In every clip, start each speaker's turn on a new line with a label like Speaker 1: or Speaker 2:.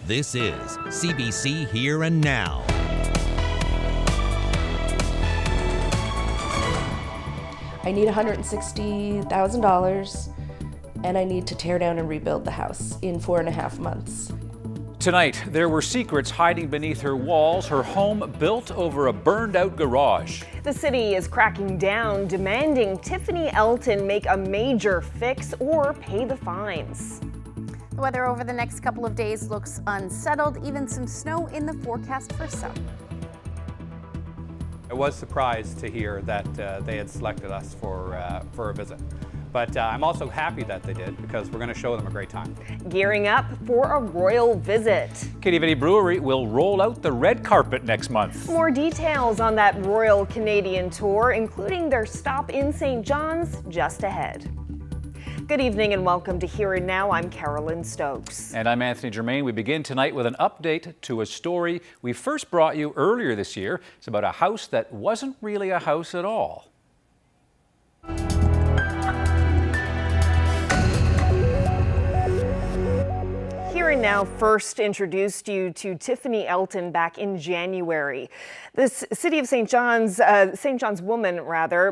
Speaker 1: This is CBC Here and Now.
Speaker 2: I need $160,000 and I need to tear down and rebuild the house in 4.5 months.
Speaker 3: Tonight, there were secrets hiding beneath her walls, her home built over a burned-out garage.
Speaker 4: The city is cracking down, demanding Tiffany Elton make a major fix or pay the fines.
Speaker 5: The weather over the next couple of days looks unsettled, even some snow in the forecast for some.
Speaker 6: I was surprised to hear that they had selected us for a visit. But I'm also happy that they did, because we're going to show them a great time.
Speaker 4: Gearing up for a royal visit.
Speaker 3: Katie Vitti Brewery will roll out the red carpet next month.
Speaker 4: More details on that Royal Canadian tour, including their stop in St. John's, just ahead. Good evening and welcome to Here and Now. I'm Carolyn Stokes.
Speaker 3: And I'm Anthony Germain. We begin tonight with an update to a story we first brought you earlier this year. It's about a house that wasn't really a house at all.
Speaker 4: Here and Now first introduced you to Tiffany Elton back in January. This city of St. John's woman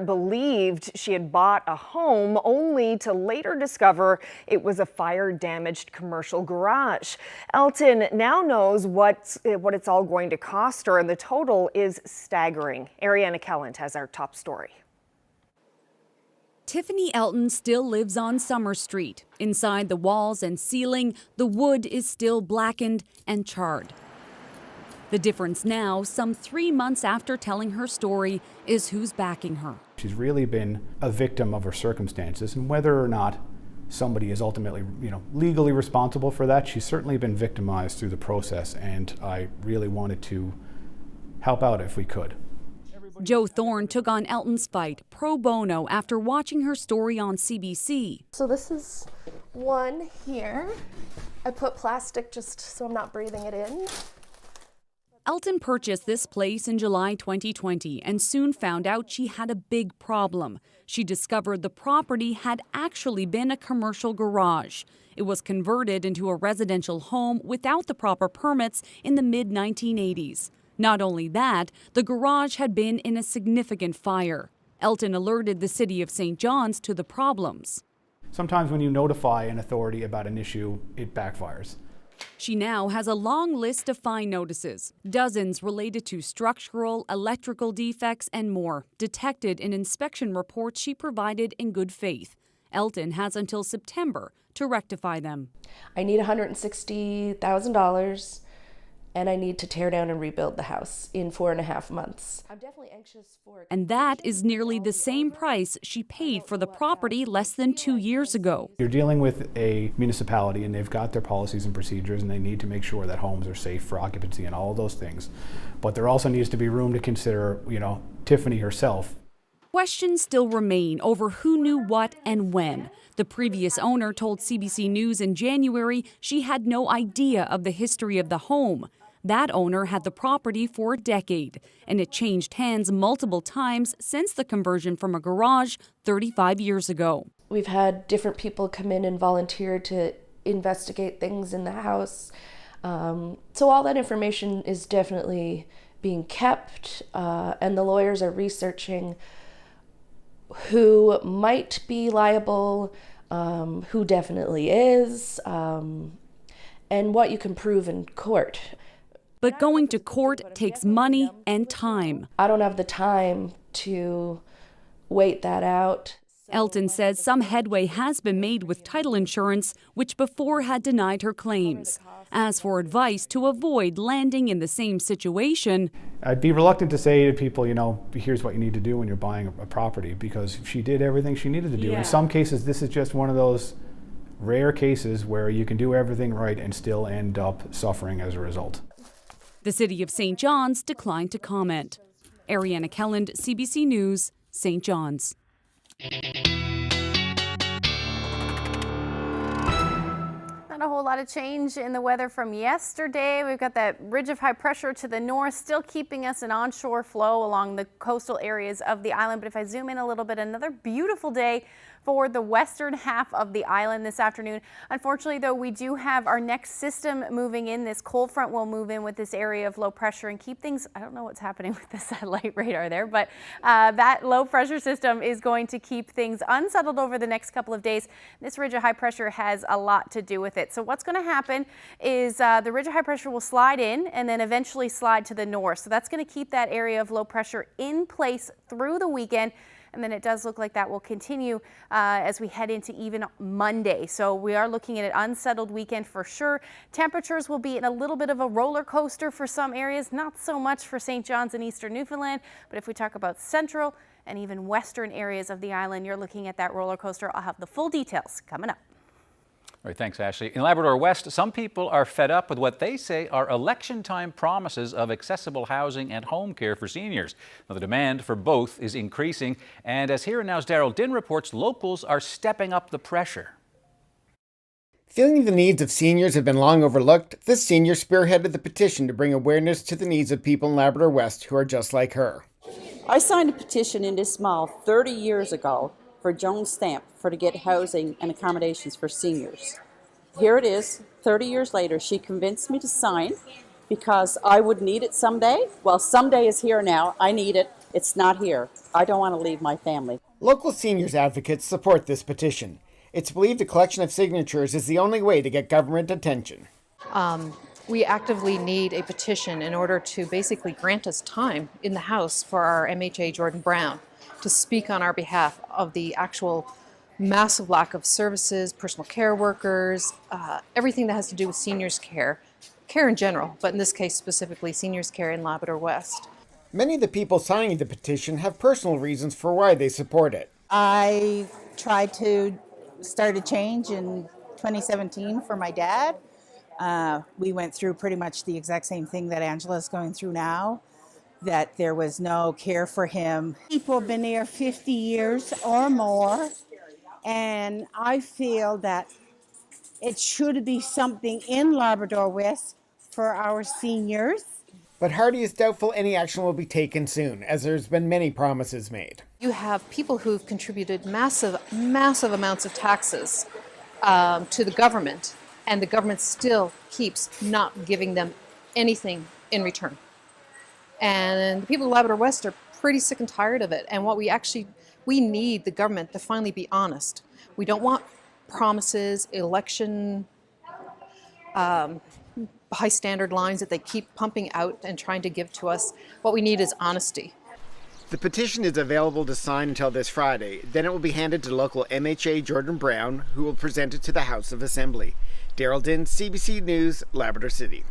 Speaker 4: believed she had bought a home only to later discover it was a fire-damaged commercial garage. Elton now knows what it's all going to cost her, and the total is staggering. Ariana Kelland has our top story.
Speaker 7: Tiffany Elton still lives on Summer Street. Inside the walls and ceiling, the wood is still blackened and charred. The difference now, some 3 months after telling her story, is who's backing her.
Speaker 8: She's really been a victim of her circumstances, and whether or not somebody is ultimately, legally responsible for that, she's certainly been victimized through the process, and I really wanted to help out if we could.
Speaker 7: Joe Thorne took on Elton's fight pro bono after watching her story on CBC.
Speaker 2: So this is one here. I put plastic just so I'm not breathing it in.
Speaker 7: Elton purchased this place in July 2020 and soon found out she had a big problem. She discovered the property had actually been a commercial garage. It was converted into a residential home without the proper permits in the mid-1980s. Not only that, the garage had been in a significant fire. Elton alerted the city of St. John's to the problems.
Speaker 8: Sometimes when you notify an authority about an issue, it backfires.
Speaker 7: She now has a long list of fine notices, dozens related to structural, electrical defects, and more, detected in inspection reports she provided in good faith. Elton has until September to rectify them.
Speaker 2: I need $160,000 and I need to tear down and rebuild the house in 4.5 months. I'm definitely anxious for...
Speaker 7: And that is nearly the same price she paid for the property less than 2 years ago.
Speaker 8: You're dealing with a municipality and they've got their policies and procedures and they need to make sure that homes are safe for occupancy and all of those things. But there also needs to be room to consider, Tiffany herself.
Speaker 7: Questions still remain over who knew what and when. The previous owner told CBC News in January she had no idea of the history of the home. That owner had the property for a decade, and it changed hands multiple times since the conversion from a garage 35 years ago.
Speaker 2: We've had different people come in and volunteer to investigate things in the house. So all that information is definitely being kept, and the lawyers are researching who might be liable, who definitely is, and what you can prove in court.
Speaker 7: But going to court takes money and time.
Speaker 2: I don't have the time to wait that out.
Speaker 7: Elton says some headway has been made with title insurance, which before had denied her claims. As for advice to avoid landing in the same situation,
Speaker 8: I'd be reluctant to say to people, here's what you need to do when you're buying a property, because she did everything she needed to do. Yeah. In some cases, this is just one of those rare cases where you can do everything right and still end up suffering as a result.
Speaker 7: The city of St. John's declined to comment. Ariana Kelland, CBC News, St. John's.
Speaker 5: Not a whole lot of change in the weather from yesterday. We've got that ridge of high pressure to the north still keeping us an onshore flow along the coastal areas of the island. But if I zoom in a little bit, another beautiful day for the western half of the island this afternoon. Unfortunately, though, we do have our next system moving in. This cold front will move in with this area of low pressure and keep things, I don't know what's happening with the satellite radar there, but that low pressure system is going to keep things unsettled over the next couple of days. This ridge of high pressure has a lot to do with it. So what's going to happen is the ridge of high pressure will slide in and then eventually slide to the north. So that's going to keep that area of low pressure in place through the weekend. And then it does look like that will continue as we head into even Monday. So we are looking at an unsettled weekend for sure. Temperatures will be in a little bit of a roller coaster for some areas, not so much for St. John's and eastern Newfoundland. But if we talk about central and even western areas of the island, you're looking at that roller coaster. I'll have the full details coming up.
Speaker 3: All right, thanks, Ashley. In Labrador West, some people are fed up with what they say are election time promises of accessible housing and home care for seniors. Now, the demand for both is increasing, and as Here and Now's Daryl Din reports, locals are stepping up the pressure.
Speaker 9: Feeling the needs of seniors have been long overlooked, this senior spearheaded the petition to bring awareness to the needs of people in Labrador West who are just like her.
Speaker 10: I signed a petition in this mall 30 years ago for Joan Stamp to get housing and accommodations for seniors. Here it is, 30 years later. She convinced me to sign because I would need it someday. Well, someday is here now. I need it. It's not here. I don't want to leave my family.
Speaker 9: Local seniors advocates support this petition. It's believed a collection of signatures is the only way to get government attention.
Speaker 11: We actively need a petition in order to basically grant us time in the House for our MHA Jordan Brown to speak on our behalf of the actual massive lack of services, personal care workers, everything that has to do with seniors care in general, but in this case specifically seniors care in Labrador West.
Speaker 9: Many of the people signing the petition have personal reasons for why they support it.
Speaker 12: I tried to start a change in 2017 for my dad. We went through pretty much the exact same thing that Angela's going through now, that there was no care for him.
Speaker 13: People have been here 50 years or more, and I feel that it should be something in Labrador West for our seniors.
Speaker 9: But Hardy is doubtful any action will be taken soon, as there's been many promises made.
Speaker 11: You have people who've contributed massive amounts of taxes to the government, and the government still keeps not giving them anything in return. And the people of Labrador West are pretty sick and tired of it. And what we need the government to finally be honest. We don't want promises, election, high standard lines that they keep pumping out and trying to give to us. What we need is honesty.
Speaker 9: The petition is available to sign until this Friday. Then it will be handed to local MHA Jordan Brown, who will present it to the House of Assembly. Daryl Din, CBC News, Labrador City.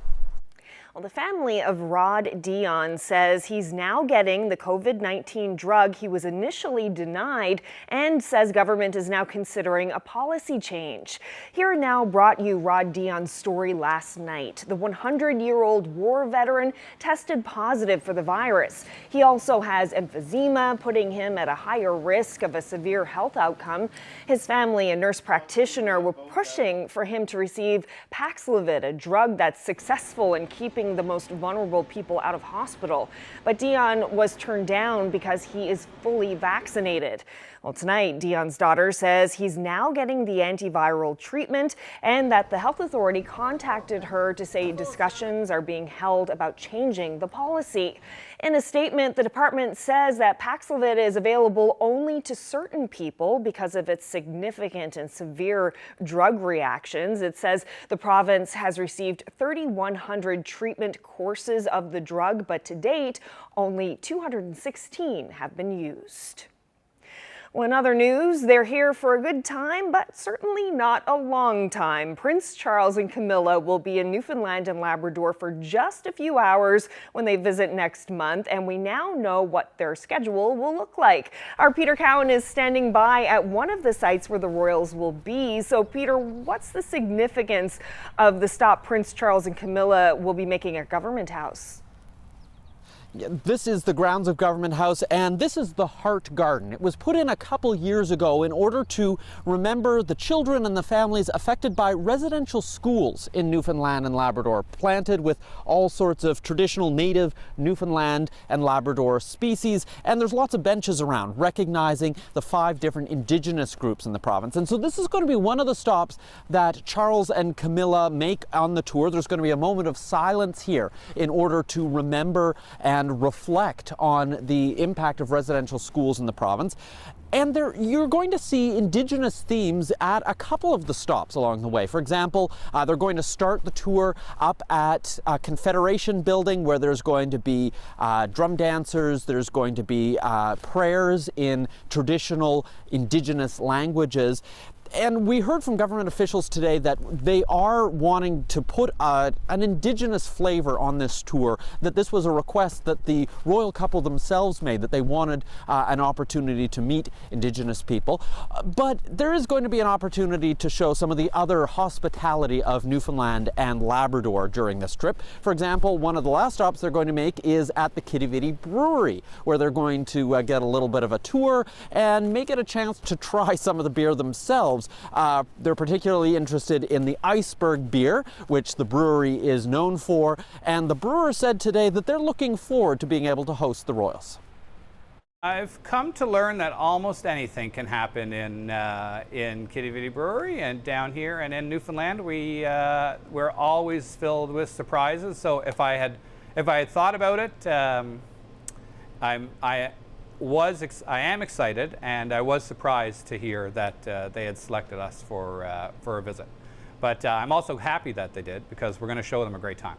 Speaker 4: Well, the family of Rod Dion says he's now getting the COVID-19 drug he was initially denied and says government is now considering a policy change. Here Now brought you Rod Dion's story last night. The 100-year-old war veteran tested positive for the virus. He also has emphysema, putting him at a higher risk of a severe health outcome. His family and nurse practitioner were pushing for him to receive Paxlovid, a drug that's successful in keeping the most vulnerable people out of hospital. But Dion was turned down because he is fully vaccinated. Well, tonight, Dion's daughter says he's now getting the antiviral treatment and that the health authority contacted her to say discussions are being held about changing the policy. In a statement, the department says that Paxlovid is available only to certain people because of its significant and severe drug reactions. It says the province has received 3,100 treatment courses of the drug, but to date, only 216 have been used. Well, in other news, they're here for a good time, but certainly not a long time. Prince Charles and Camilla will be in Newfoundland and Labrador for just a few hours when they visit next month, and we now know what their schedule will look like. Our Peter Cowan is standing by at one of the sites where the royals will be. So, Peter, what's the significance of the stop Prince Charles and Camilla will be making at Government House?
Speaker 14: This is the grounds of Government House, and this is the Heart Garden. It was put in a couple years ago in order to remember the children and the families affected by residential schools in Newfoundland and Labrador, planted with all sorts of traditional native Newfoundland and Labrador species. And there's lots of benches around recognizing the 5 different Indigenous groups in the province. And so this is going to be one of the stops that Charles and Camilla make on the tour. There's going to be a moment of silence here in order to remember and reflect on the impact of residential schools in the province. And you're going to see Indigenous themes at a couple of the stops along the way. For example, they're going to start the tour up at Confederation Building, where there's going to be drum dancers, there's going to be prayers in traditional Indigenous languages. And we heard from government officials today that they are wanting to put an Indigenous flavor on this tour, that this was a request that the royal couple themselves made, that they wanted an opportunity to meet Indigenous people. But there is going to be an opportunity to show some of the other hospitality of Newfoundland and Labrador during this trip. For example, one of the last stops they're going to make is at the Kitty Vitty Brewery, where they're going to get a little bit of a tour and make it a chance to try some of the beer themselves. They're particularly interested in the Iceberg beer, which the brewery is known for, and the brewer said today that they're looking forward to being able to host the Royals.
Speaker 6: I've come to learn that almost anything can happen in Kitty Vitty Brewery, and down here and in Newfoundland we're always filled with surprises. So if I had thought about it, I am excited, and I was surprised to hear that they had selected us for a visit. But I'm also happy that they did, because we're going to show them a great time.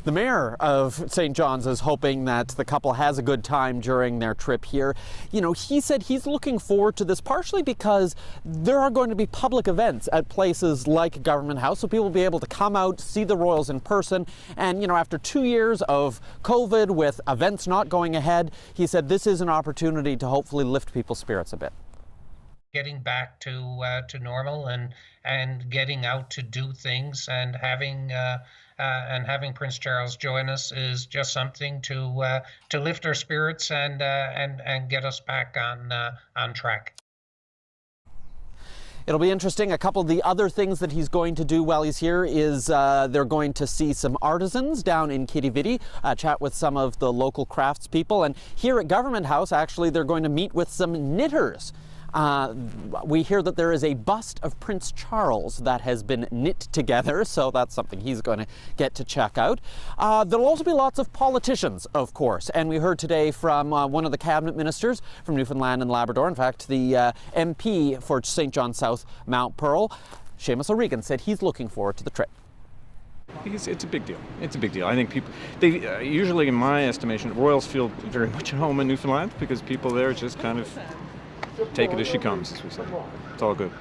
Speaker 14: The mayor of St. John's is hoping that the couple has a good time during their trip here. You know, he said he's looking forward to this partially because there are going to be public events at places like Government House, so people will be able to come out, see the Royals in person. And, you know, after 2 years of COVID with events not going ahead, he said this is an opportunity to hopefully lift people's spirits a bit.
Speaker 15: Getting back to normal and getting out to do things and having Prince Charles join us is just something to lift our spirits and get us back on track.
Speaker 14: It'll be interesting. A couple of the other things that he's going to do while he's here is they're going to see some artisans down in Kitty Vitty, chat with some of the local craftspeople, and here at Government House, actually, they're going to meet with some knitters. We hear that there is a bust of Prince Charles that has been knit together, so that's something he's going to get to check out. There'll also be lots of politicians, of course, and we heard today from one of the cabinet ministers from Newfoundland and Labrador, in fact, the MP for St. John South Mount Pearl, Seamus O'Regan, said he's looking forward to the trip.
Speaker 16: It's a big deal. It's a big deal. I think people, they usually, in my estimation, Royals feel very much at home in Newfoundland because people there just kind of take it as she comes, as we say. It's all good.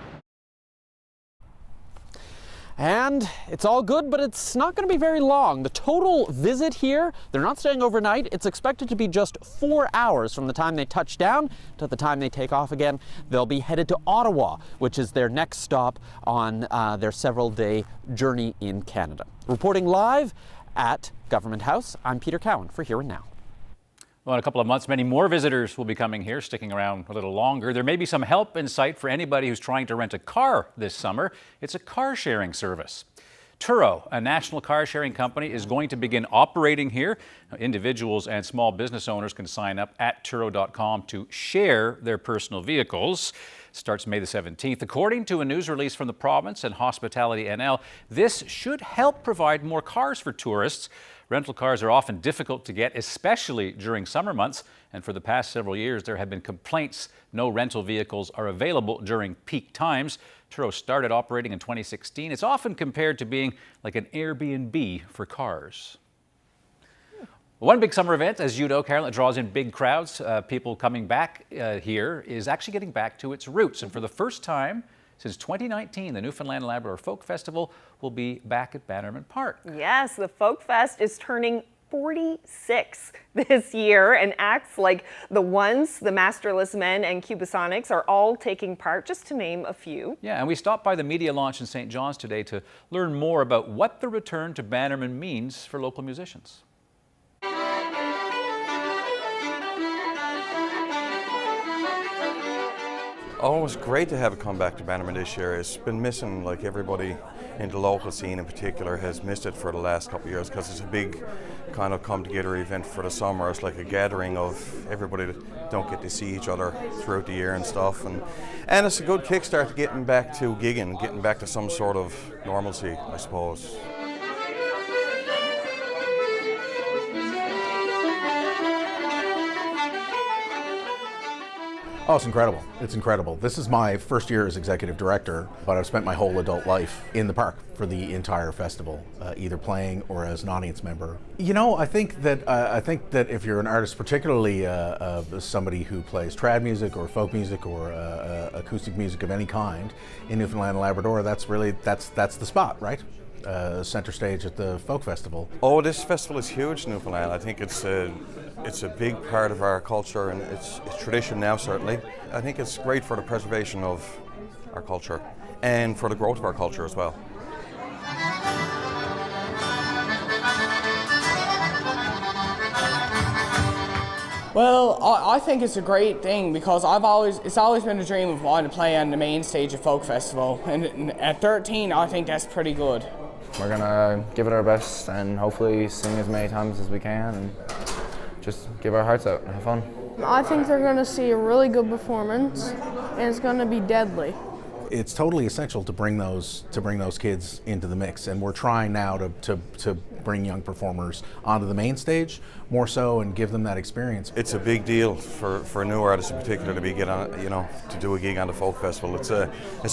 Speaker 14: And it's all good, but it's not going to be very long. The total visit here, they're not staying overnight. It's expected to be just 4 hours from the time they touch down to the time they take off again. They'll be headed to Ottawa, which is their next stop on their several-day journey in Canada. Reporting live at Government House, I'm Peter Cowan for Here and Now.
Speaker 3: Well, in a couple of months, many more visitors will be coming here, sticking around a little longer. There may be some help in sight for anybody who's trying to rent a car this summer. It's a car sharing service. Turo, a national car sharing company, is going to begin operating here. Now, individuals and small business owners can sign up at Turo.com to share their personal vehicles. It starts May the 17th. According to a news release from the province and Hospitality NL, this should help provide more cars for tourists. Rental cars are often difficult to get, especially during summer months, and for the past several years there have been complaints no rental vehicles are available during peak times. Turo started operating in 2016. It's often compared to being like an Airbnb for cars. One big summer event, as you know, Carolyn, that draws in big crowds, people coming back here, is actually getting back to its roots. And for the first time since 2019, the Newfoundland and Labrador Folk Festival will be back at Bannerman Park.
Speaker 4: Yes, the Folk Fest is turning 46 this year, and acts like The Ones, The Masterless Men, and Cubasonics are all taking part, just to name a few.
Speaker 3: Yeah, and we stopped by the media launch in St. John's today to learn more about what the return to Bannerman means for local musicians.
Speaker 17: Oh, it was great to have it come back to Bannerman this year. It's been missing, like everybody in the local scene in particular has missed it for the last couple of years because it's a big kind of come together event for the summer. It's like a gathering of everybody that don't get to see each other throughout the year and stuff. And it's a good kickstart to getting back to gigging, getting back to some sort of normalcy, I suppose.
Speaker 18: Oh, it's incredible. It's incredible. This is my first year as executive director, but I've spent my whole adult life in the park for the entire festival, either playing or as an audience member. You know, I think that if you're an artist, particularly somebody who plays trad music or folk music or acoustic music of any kind in Newfoundland and Labrador, that's the spot, right? Center stage at the folk festival.
Speaker 17: Oh, this festival is huge in Newfoundland. I think it's a big part of our culture and it's tradition now, certainly. I think it's great for the preservation of our culture and for the growth of our culture as well.
Speaker 19: Well, I think it's a great thing because it's always been a dream of wanting to play on the main stage of Folk Festival, and at 13 I think that's pretty good.
Speaker 20: We're gonna give it our best and hopefully sing as many times as we can and just give our hearts out and have fun.
Speaker 21: I think they're gonna see a really good performance and it's gonna be deadly.
Speaker 18: It's totally essential to bring those kids into the mix, and we're trying now to bring young performers onto the main stage more so and give them that experience.
Speaker 17: It's a big deal for new artists in particular to to do a gig on the folk festival. It's a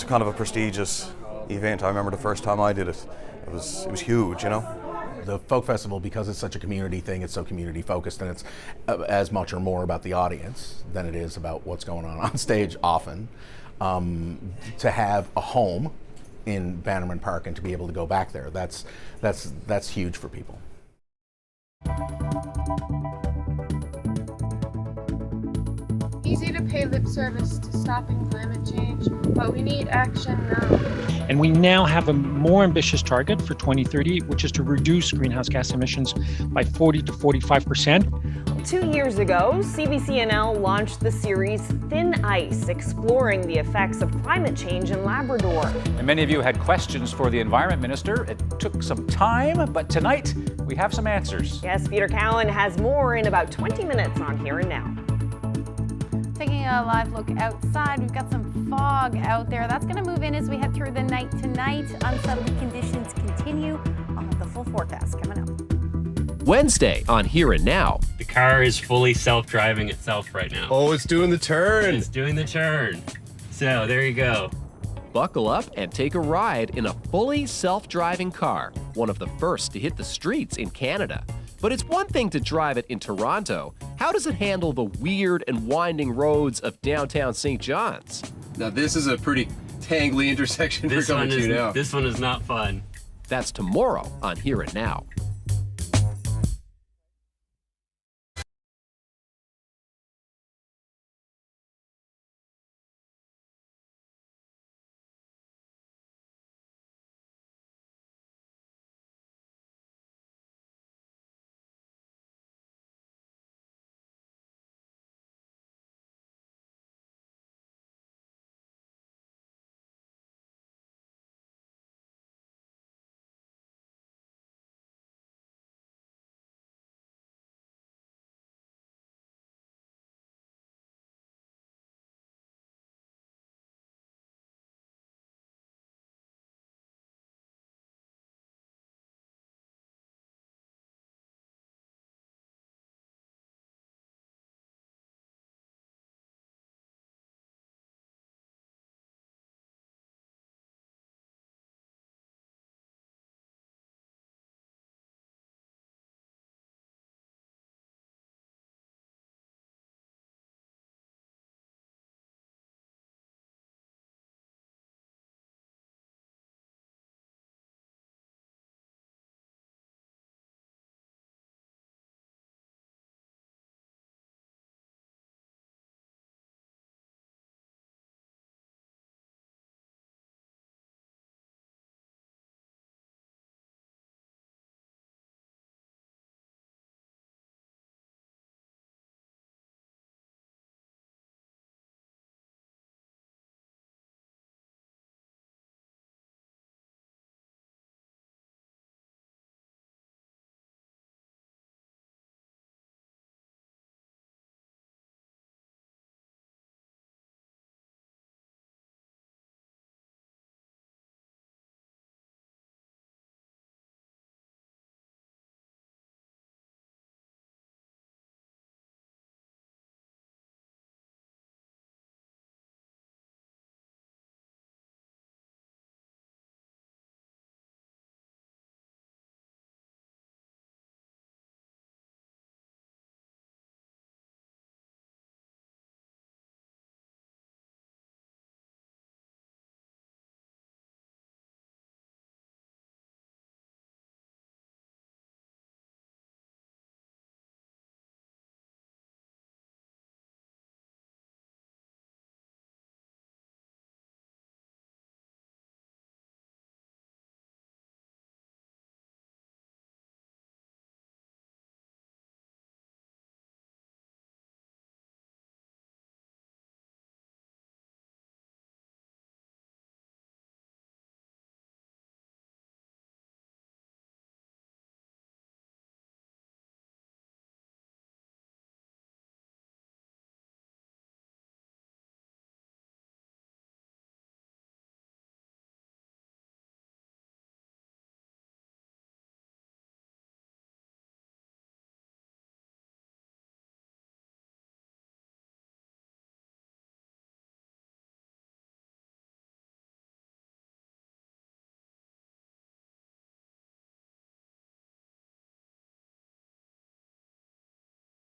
Speaker 17: kind of a prestigious event. I remember the first time I did it. It was huge, you know.
Speaker 18: The folk festival, because it's such a community thing, it's so community focused, and it's as much or more about the audience than it is about what's going on stage often. To have a home in Bannerman Park and to be able to go back there, that's huge for people.
Speaker 21: Easy to pay lip service to stopping climate change, but we need action now.
Speaker 22: And we now have a more ambitious target for 2030, which is to reduce greenhouse gas emissions by 40 to 45%.
Speaker 4: 2 years ago, CBCNL launched the series Thin Ice, exploring the effects of climate change in Labrador.
Speaker 3: And many of you had questions for the Environment Minister. It took some time, but tonight we have some answers.
Speaker 4: Yes, Peter Cowan has more in about 20 minutes on Here and Now.
Speaker 5: Taking a live look outside, we've got some fog out there. That's going to move in as we head through the night tonight. Unsettled conditions continue. I'll have the full forecast coming up.
Speaker 23: Wednesday on Here and Now.
Speaker 24: The car is fully self-driving itself right now.
Speaker 25: Oh, it's doing the turn.
Speaker 24: It's doing the turn. So there you go.
Speaker 23: Buckle up and take a ride in a fully self-driving car, one of the first to hit the streets in Canada. But it's one thing to drive it in Toronto. How does it handle the weird and winding roads of downtown St. John's?
Speaker 25: Now this is a pretty tangly intersection we're coming to now.
Speaker 24: This one is not fun.
Speaker 23: That's tomorrow on Here and Now.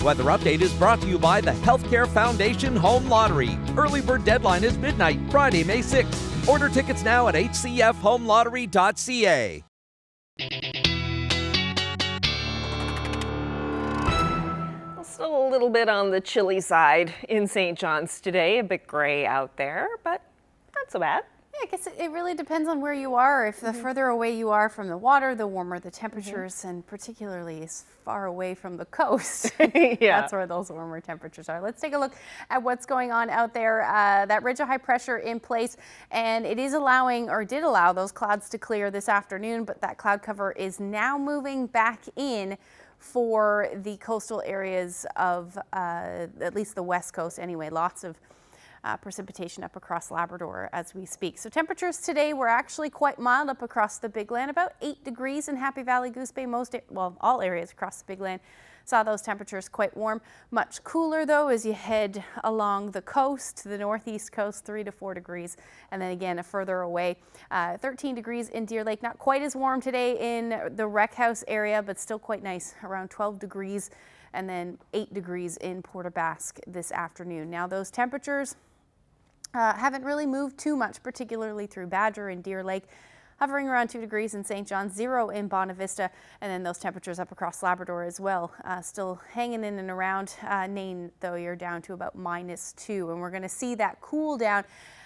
Speaker 1: Weather Update is brought to you by the Healthcare Foundation Home Lottery. Early bird deadline is midnight, Friday, May 6th. Order tickets now at hcfhomelottery.ca.
Speaker 4: Still a little bit on the chilly side in St. John's today. A bit gray out there, but not so bad.
Speaker 5: Yeah, I guess it really depends on where you are. If the further away you are from the water, the warmer the temperatures, and particularly as far away from the coast, that's where those warmer temperatures are. Let's take a look at what's going on out there. That ridge of high pressure in place, and it is allowing, or did allow, those clouds to clear this afternoon, but that cloud cover is now moving back in for the coastal areas of at least the west coast anyway. Lots of precipitation up across Labrador as we speak. So temperatures today were actually quite mild up across the Big Land, about 8 degrees in Happy Valley, Goose Bay. All areas across the Big Land saw those temperatures quite warm. Much cooler though as you head along the coast to the northeast coast, 3 to 4 degrees. And then again, further away, 13 degrees in Deer Lake. Not quite as warm today in the Rec House area, but still quite nice, around 12 degrees. And then 8 degrees in Port aux Basques this afternoon. Now those temperatures haven't really moved too much, particularly through Badger and Deer Lake. Hovering around 2 degrees in St. John's, 0 in Bonavista, and then those temperatures up across Labrador as well. Still hanging in and around. Nain, though, you're down to about -2, and we're going to see that cool down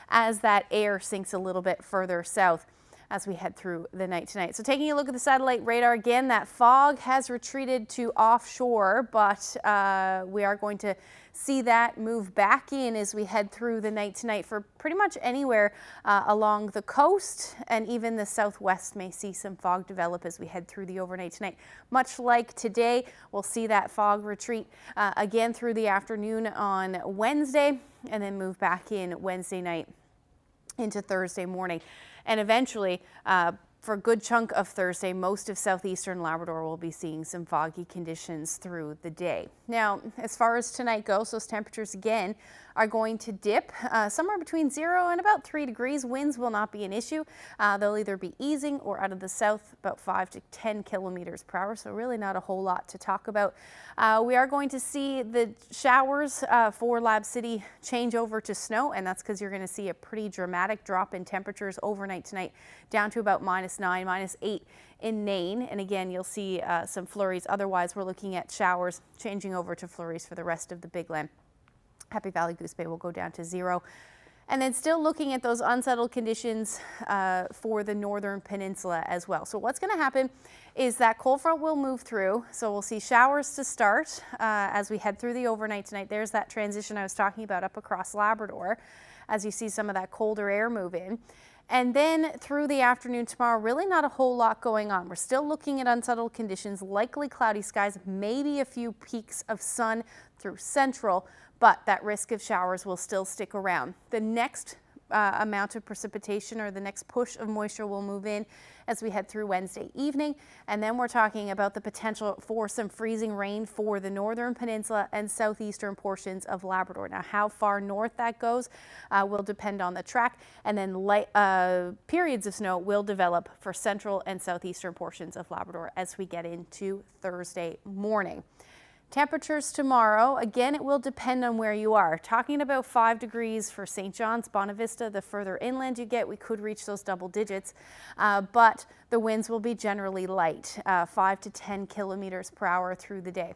Speaker 5: as that air sinks a little bit further south as we head through the night tonight. So taking a look at the satellite radar again, that fog has retreated to offshore, but we are going to see that move back in as we head through the night tonight for pretty much anywhere along the coast, and even the southwest may see some fog develop as we head through the overnight tonight. Much like today, we'll see that fog retreat again through the afternoon on Wednesday, and then move back in Wednesday night into Thursday morning. And eventually, for a good chunk of Thursday, most of southeastern Labrador will be seeing some foggy conditions through the day. Now, as far as tonight goes, those temperatures again are going to dip somewhere between 0 and about 3 degrees. Winds will not be an issue. They'll either be easing or out of the south about 5 to 10 kilometers per hour, so really not a whole lot to talk about. We are going to see the showers for Lab City change over to snow, and that's because you're going to see a pretty dramatic drop in temperatures overnight tonight, down to about -9, -8 in Nain. And again, you'll see some flurries. Otherwise, we're looking at showers changing over to flurries for the rest of the Big Land. Happy Valley, Goose Bay will go down to 0. And then still looking at those unsettled conditions for the northern peninsula as well. So what's going to happen is that cold front will move through. So we'll see showers to start as we head through the overnight tonight. There's that transition I was talking about up across Labrador as you see some of that colder air move in. And then through the afternoon tomorrow, really not a whole lot going on. We're still looking at unsettled conditions, likely cloudy skies, maybe a few peaks of sun through central, but that risk of showers will still stick around. The next amount of precipitation, or the next push of moisture, will move in as we head through Wednesday evening. And then we're talking about the potential for some freezing rain for the northern peninsula and southeastern portions of Labrador. Now, how far north that goes will depend on the track, and then light periods of snow will develop for central and southeastern portions of Labrador as we get into Thursday morning. Temperatures tomorrow, again, it will depend on where you are. Talking about 5 degrees for St. John's, Bonavista. The further inland you get, we could reach those double digits, but the winds will be generally light, 5 to 10 kilometers per hour through the day.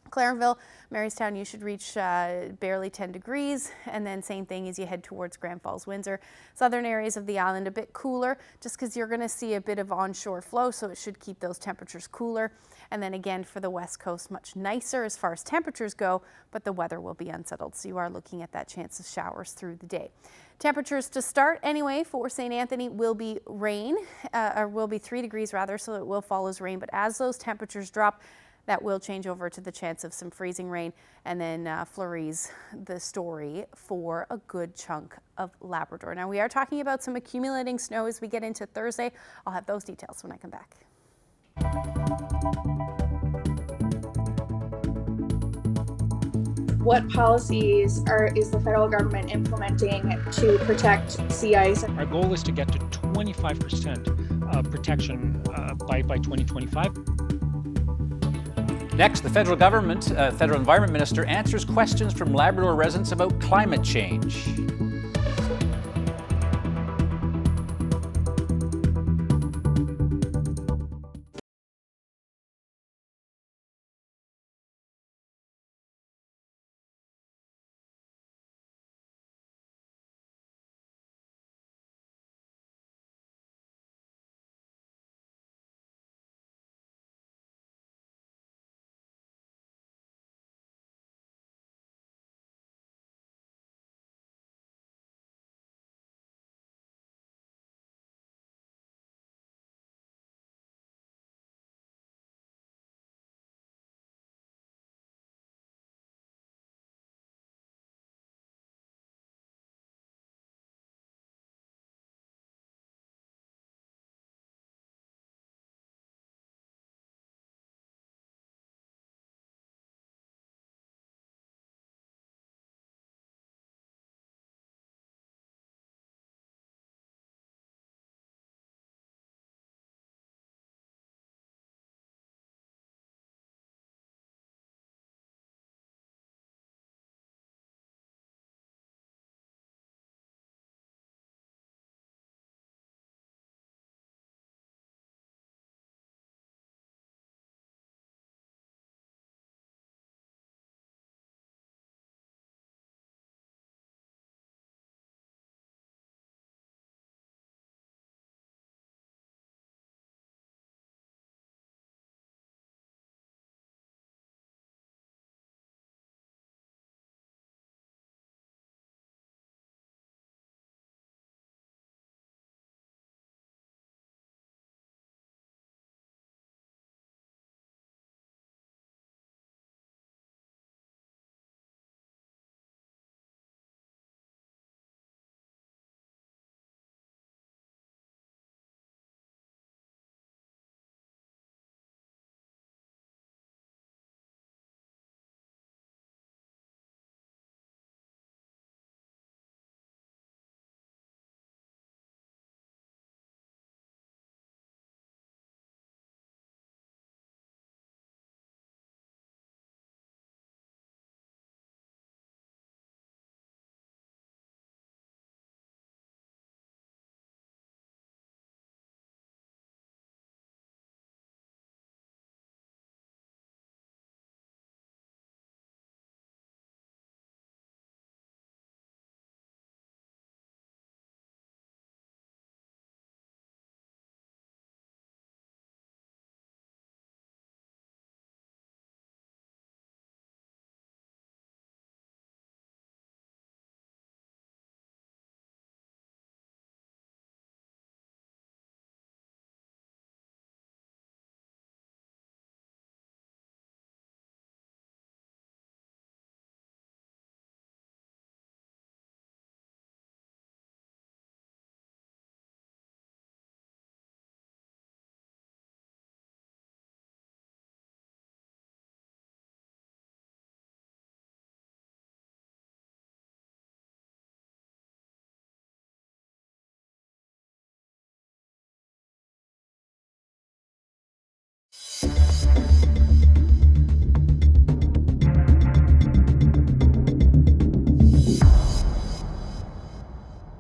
Speaker 5: Clarenville, Marystown, you should reach barely 10 degrees, and then same thing as you head towards Grand Falls, Windsor. Southern areas of the island a bit cooler, just because you're going to see a bit of onshore flow, so it should keep those temperatures cooler. And then again for the west coast, much nicer as far as temperatures go, but the weather will be unsettled, so you are looking at that chance of showers through the day. Temperatures to start anyway for St. Anthony will be rain, or will be 3 degrees rather, so it will fall as rain, but as those temperatures drop, that will change over to the chance of some freezing rain, and then flurries the story for a good chunk of Labrador. Now, we are talking about some accumulating snow as we get into Thursday. I'll have those details when I come back.
Speaker 2: What policies is the federal government implementing to protect sea ice?
Speaker 22: Our goal is to get to 25% protection by 2025.
Speaker 3: Next, the federal government, federal environment minister answers questions from Labrador residents about climate change.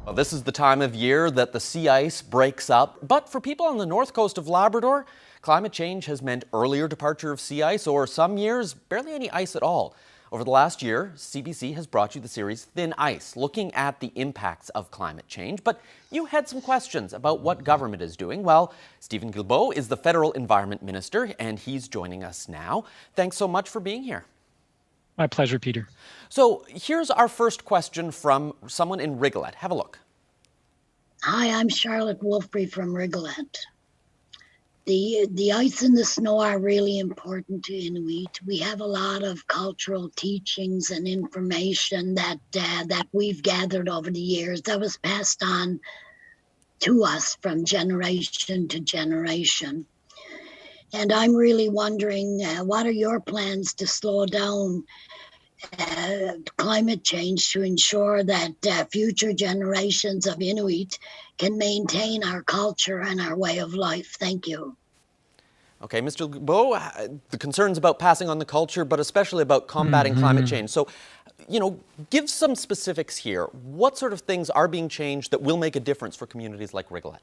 Speaker 7: Well, this is the time of year that the sea ice breaks up, but for people on the north coast of Labrador, climate change has meant earlier departure of sea ice, or some years, barely any ice at all. Over the last year, CBC has brought you the series Thin Ice, looking at the impacts of climate change. But you had some questions about what government is doing. Well, Stephen Guilbeault is the Federal Environment Minister, and he's joining us now. Thanks so much for being here.
Speaker 22: My pleasure, Peter.
Speaker 7: So here's our first question from someone in Rigolet. Have a look.
Speaker 8: Hi, I'm Charlotte Wolfrey from Rigolet. The ice and the snow are really important to Inuit. We have a lot of cultural teachings and information that we've gathered over the years that was passed on to us from generation to generation. And I'm really wondering, what are your plans to slow down climate change to ensure that future generations of Inuit can maintain our culture and our way of life? Thank you.
Speaker 7: Okay, Mr. Legault, the concerns about passing on the culture, but especially about combating climate change. So, give some specifics here. What sort of things are being changed that will make a difference for communities like Rigolet?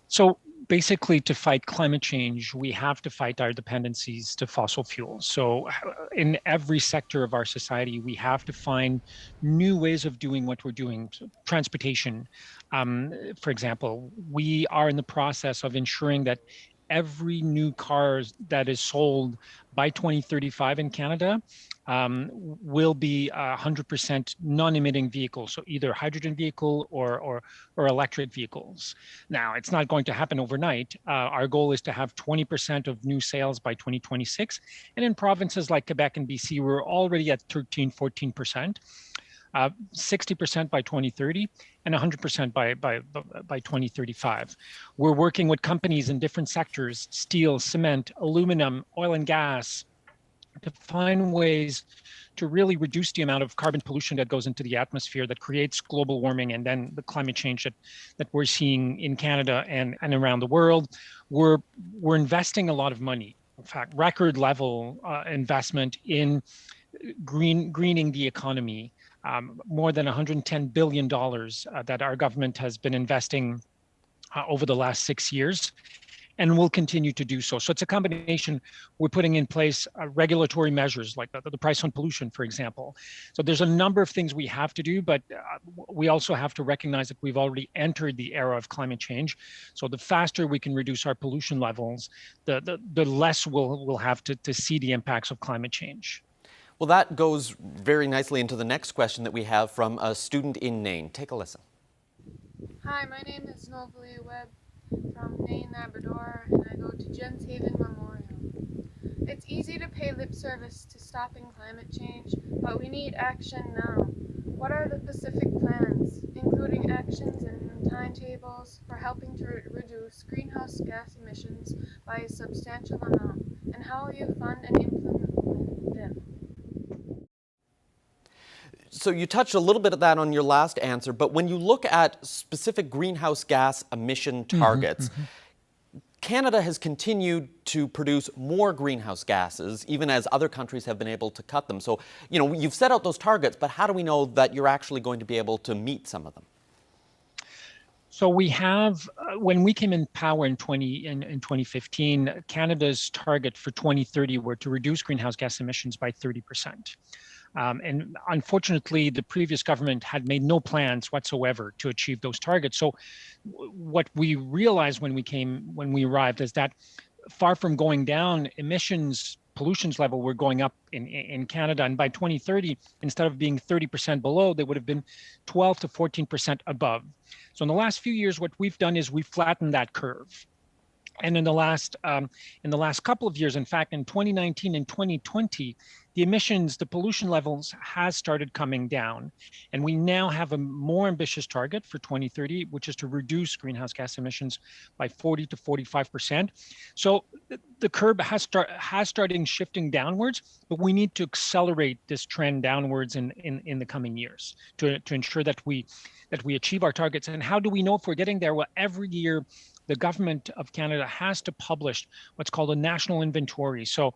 Speaker 22: So basically, to fight climate change, we have to fight our dependencies to fossil fuels. So in every sector of our society, we have to find new ways of doing what we're doing. So transportation, for example, we are in the process of ensuring that every new car that is sold by 2035 in Canada will be 100% non-emitting vehicles, so either hydrogen vehicle or electric vehicles. Now, it's not going to happen overnight. Our goal is to have 20% of new sales by 2026. And in provinces like Quebec and BC, we're already at 14%. 60% by 2030 and 100% by 2035. We're working with companies in different sectors, steel, cement, aluminum, oil and gas, to find ways to really reduce the amount of carbon pollution that goes into the atmosphere that creates global warming and then the climate change that we're seeing in Canada and around the world. We're investing a lot of money, in fact, record level investment in greening the economy. More than $110 billion that our government has been investing over the last 6 years, and will continue to do so. So it's a combination. We're putting in place regulatory measures like the price on pollution, for example. So there's a number of things we have to do, but we also have to recognize that we've already entered the era of climate change. So the faster we can reduce our pollution levels, the less we'll have to see the impacts of climate change.
Speaker 7: Well, that goes very nicely into the next question that we have from a student in Nain. Take a listen.
Speaker 21: Hi, my name is Novalia Webb from Nain, Labrador, and I go to Gens Haven Memorial. It's easy to pay lip service to stopping climate change, but we need action now. What are the specific plans, including actions and timetables for helping to reduce greenhouse gas emissions by a substantial amount, and how will you fund and implement them?
Speaker 7: So you touched a little bit of that on your last answer, but when you look at specific greenhouse gas emission targets, Canada has continued to produce more greenhouse gases, even as other countries have been able to cut them. So, you've set out those targets, but how do we know that you're actually going to be able to meet some of them?
Speaker 22: So we have, when we came in power in 2015, Canada's target for 2030 were to reduce greenhouse gas emissions by 30%. And unfortunately, the previous government had made no plans whatsoever to achieve those targets. So what we realized when we arrived is that far from going down, pollution's level were going up in Canada. And by 2030, instead of being 30% below, they would have been 12 to 14% above. So in the last few years, what we've done is we've flattened that curve. And in the last couple of years, in fact, in 2019 and 2020, the pollution levels has started coming down. And we now have a more ambitious target for 2030, which is to reduce greenhouse gas emissions by 40 to 45%. So the curve has started shifting downwards, but we need to accelerate this trend downwards in the coming years to ensure that we achieve our targets. And how do we know if we're getting there? Well, every year, the government of Canada has to publish what's called a national inventory. So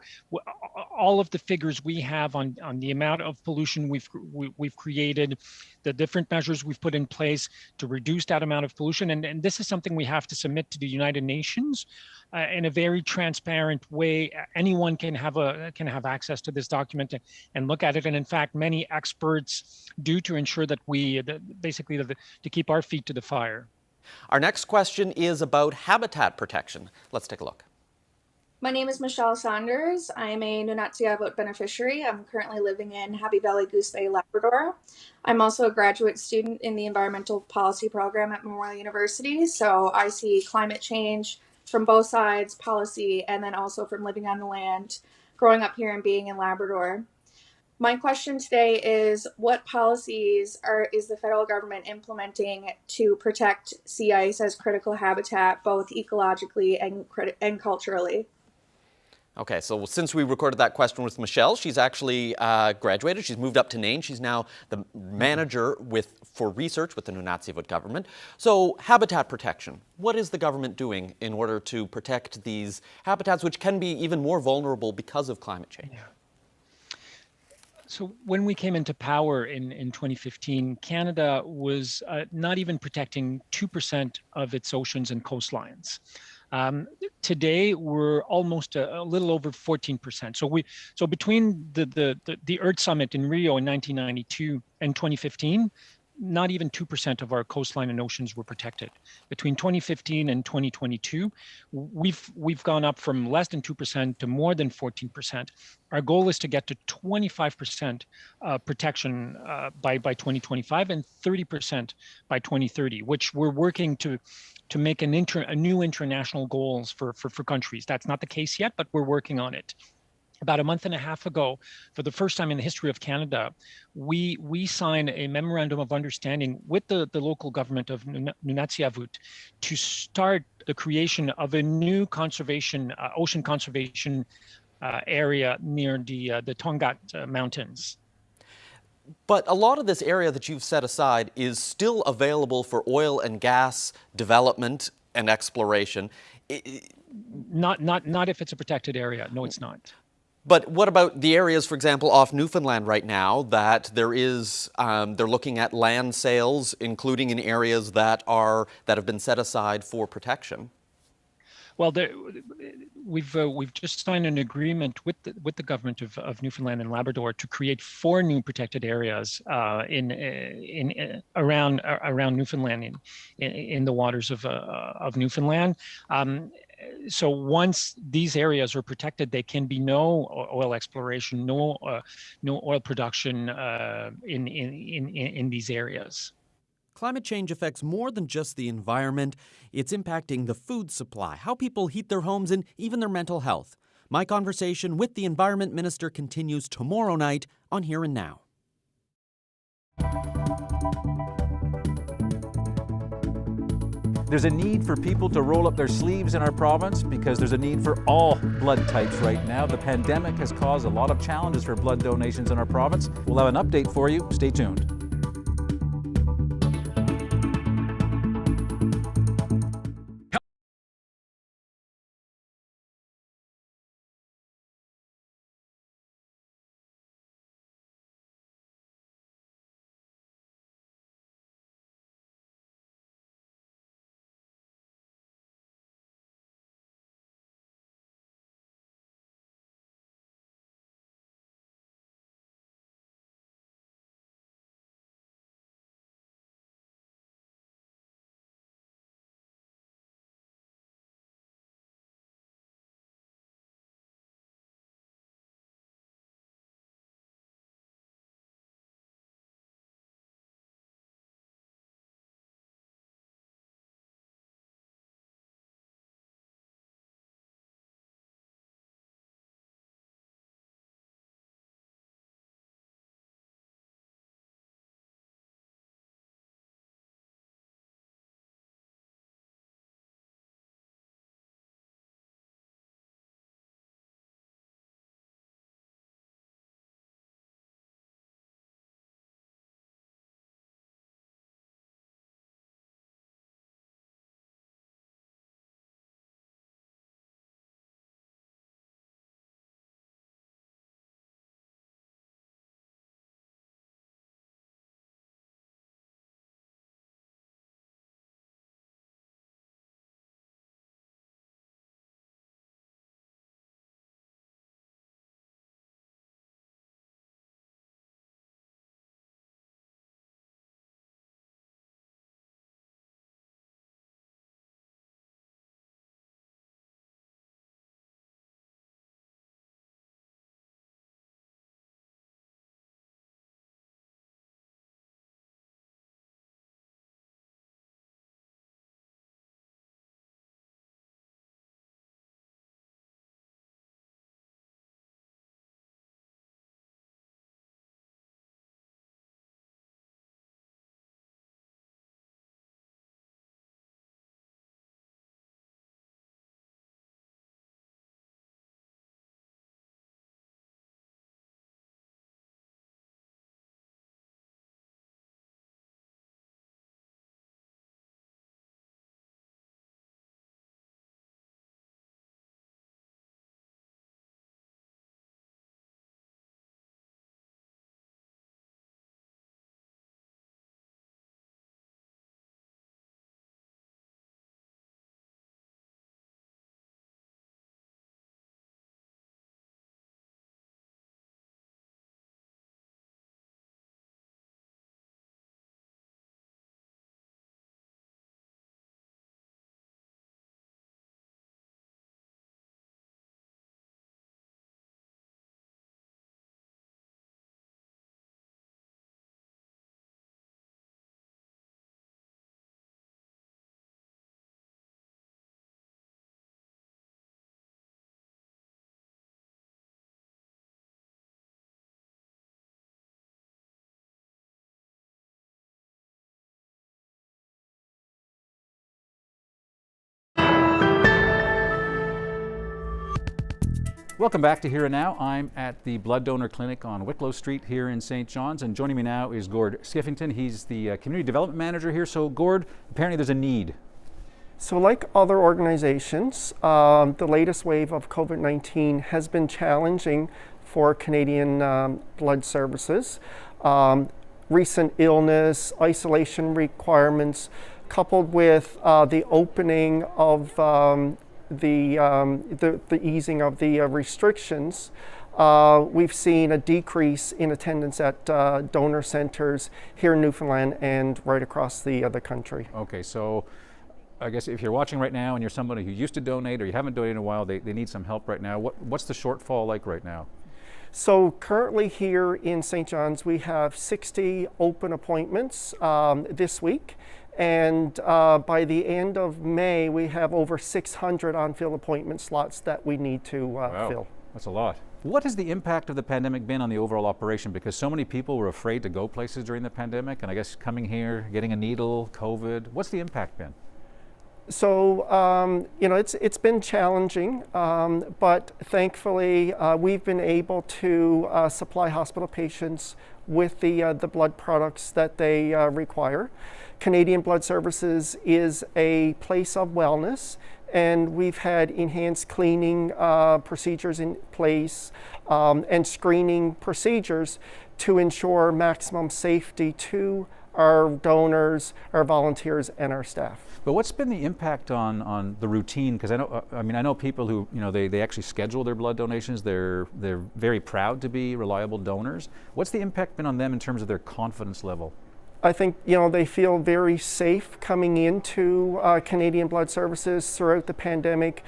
Speaker 22: all of the figures we have on the amount of pollution we've created, the different measures we've put in place to reduce that amount of pollution. And this is something we have to submit to the United Nations in a very transparent way. Anyone can have access to this document and look at it. And in fact, many experts do to ensure that to keep our feet to the fire.
Speaker 7: Our next question is about habitat protection. Let's take a look.
Speaker 2: My name is Michelle Saunders. I'm a Nunatsiavut beneficiary. I'm currently living in Happy Valley, Goose Bay, Labrador. I'm also a graduate student in the environmental policy program at Memorial University. So I see climate change from both sides, policy, and then also from living on the land, growing up here and being in Labrador. My question today is, what policies is the federal government implementing to protect sea ice as critical habitat, both ecologically and culturally?
Speaker 7: Okay, so since we recorded that question with Michelle, she's actually graduated. She's moved up to Nain. She's now the manager for research with the Nunatsiavut government. So habitat protection. What is the government doing in order to protect these habitats, which can be even more vulnerable because of climate change?
Speaker 22: Yeah. So when we came into power in 2015, Canada was not even protecting 2% of its oceans and coastlines. Today, we're almost a little over 14%. So between the Earth Summit in Rio in 1992 and 2015, not even 2% of our coastline and oceans were protected. Between 2015 and 2022, we've gone up from less than 2% to more than 14%. Our goal is to get to 25% protection by 2025 and 30% by 2030, which we're working to make a new international goals for countries. That's not the case yet, but we're working on it. About a month and a half ago, for the first time in the history of Canada, we signed a memorandum of understanding with the local government of Nunatsiavut to start the creation of a new conservation, ocean conservation area near the Tongaat Mountains.
Speaker 7: But a lot of this area that you've set aside is still available for oil and gas development and exploration.
Speaker 22: Not if it's a protected area. No, it's not.
Speaker 7: But what about the areas, for example, off Newfoundland right now that there is, they're looking at land sales, including in areas that have been set aside for protection?
Speaker 22: Well, we've just signed an agreement with the government of Newfoundland and Labrador to create 4 new protected areas around Newfoundland in the waters of Newfoundland. So once these areas are protected, there can be no oil exploration, no oil production in these areas.
Speaker 7: Climate change affects more than just the environment. It's impacting the food supply, how people heat their homes, and even their mental health. My conversation with the Environment Minister continues tomorrow night on Here and Now.
Speaker 3: There's a need for people to roll up their sleeves in our province because there's a need for all blood types right now. The pandemic has caused a lot of challenges for blood donations in our province. We'll have an update for you. Stay tuned. Welcome back to Here and Now. I'm at the Blood Donor Clinic on Wicklow Street here in St. John's, and joining me now is Gord Skiffington. He's the Community Development Manager here. So Gord, apparently there's a need.
Speaker 9: So like other organizations, the latest wave of COVID-19 has been challenging for Canadian Blood Services. Recent illness, isolation requirements, coupled with the opening of the easing of the restrictions, we've seen a decrease in attendance at donor centers here in Newfoundland and right across the country.
Speaker 3: Okay, so I guess if you're watching right now and you're somebody who used to donate or you haven't donated in a while, they need some help right now. What's the shortfall like right now?
Speaker 9: So currently here in St. John's, we have 60 open appointments this week. And by the end of May, we have over 600 on-field appointment slots that we need to
Speaker 3: wow,
Speaker 9: fill.
Speaker 3: That's a lot. What has the impact of the pandemic been on the overall operation? Because so many people were afraid to go places during the pandemic, and I guess coming here, getting a needle, COVID, what's the impact been?
Speaker 9: So, you know, it's been challenging, but thankfully we've been able to supply hospital patients with the blood products that they require. Canadian Blood Services is a place of wellness, and we've had enhanced cleaning procedures in place and screening procedures to ensure maximum safety to our donors, our volunteers, and our staff.
Speaker 3: But what's been the impact on the routine? Because I know people who, you know, they actually schedule their blood donations. They're very proud to be reliable donors. What's the impact been on them in terms of their confidence level?
Speaker 9: I think, you know, they feel very safe coming into Canadian Blood Services throughout the pandemic.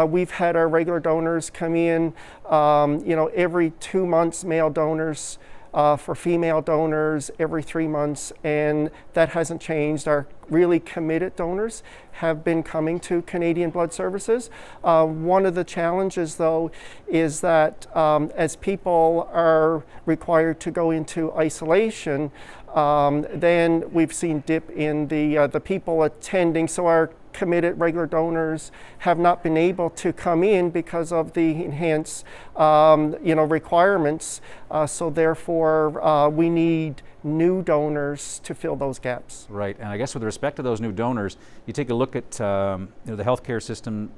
Speaker 9: We've had our regular donors come in, you know, every 2 months, male donors. For female donors every 3 months, and that hasn't changed. Our really committed donors have been coming to Canadian Blood Services. One of the challenges, though, is that as people are required to go into isolation, then we've seen dip in the people attending. So our committed regular donors have not been able to come in because of the enhanced you know, requirements. So therefore we need new donors to fill those gaps.
Speaker 3: Right, and I guess with respect to those new donors, you take a look at you know, the healthcare system